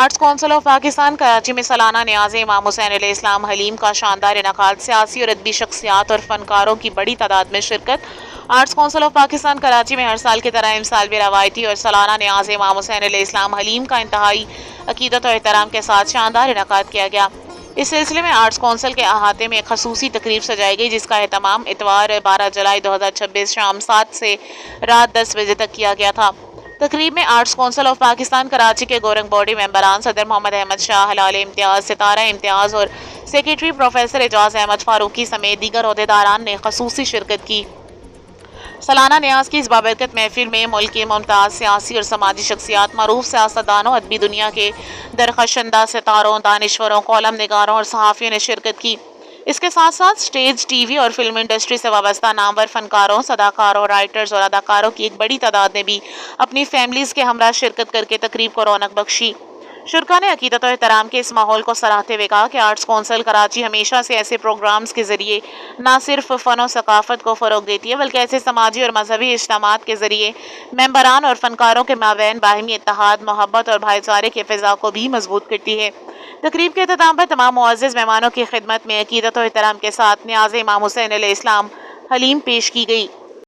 Arts council of Pakistan Karachi میں سالانہ نیاز امام حسین علیہ السلام حلیم کا شاندار انعقاد، سیاسی اور ادبی شخصیات اور فنکاروں کی بڑی تعداد میں شرکت۔ Arts council of Pakistan Karachi میں ہر سال کی طرح اس سال بھی روایتی اور سالانہ نیاز امام حسین علیہ السلام حلیم کا انتہائی عقیدت اور احترام کے ساتھ شاندار انعقاد کیا گیا۔ اس سلسلے میں آرٹس کونسل کے احاطے میں ایک خصوصی تقریب سجائی گئی، جس کا اہتمام اتوار 12 جولائی 2026 شام 7 سے رات 10 بجے تک کیا گیا تھا۔ تقریب میں arts council of Pakistan Karachi کے گورنگ باڈی ممبران صدر محمد احمد شاہ، ہلال امتیاز، ستارہ امتیاز اور سیکریٹری پروفیسر اعجاز احمد فاروقی سمیت دیگر عہدیداران نے خصوصی شرکت کی۔ سالانہ نیاز کی اس بابرکت محفل میں ملک کی ممتاز سیاسی اور سماجی شخصیات، معروف سیاستدانوں، ادبی دنیا کے درخشندہ ستاروں، دانشوروں، کالم نگاروں اور صحافیوں نے شرکت کی۔ اس کے ساتھ ساتھ سٹیج، ٹی وی اور فلم انڈسٹری سے وابستہ نامور فنکاروں، صداکاروں، رائٹرز اور اداکاروں کی ایک بڑی تعداد نے بھی اپنی فیملیز کے ہمراہ شرکت کر کے تقریب کو رونق بخشی۔ شرکاء نے عقیدت و احترام کے اس ماحول کو سراہتے ہوئے کہا کہ آرٹس کونسل کراچی ہمیشہ سے ایسے پروگرامز کے ذریعے نہ صرف فن و ثقافت کو فروغ دیتی ہے، بلکہ ایسے سماجی اور مذہبی اجتماعات کے ذریعے ممبران اور فنکاروں کے مابین باہمی اتحاد، محبت اور بھائی چارے کی فضا کو بھی مضبوط کرتی ہے۔ تقریب کے اختتام پر تمام معزز مہمانوں کی خدمت میں عقیدت و احترام کے ساتھ نیاز امام حسین علیہ السلام حلیم پیش کی گئی۔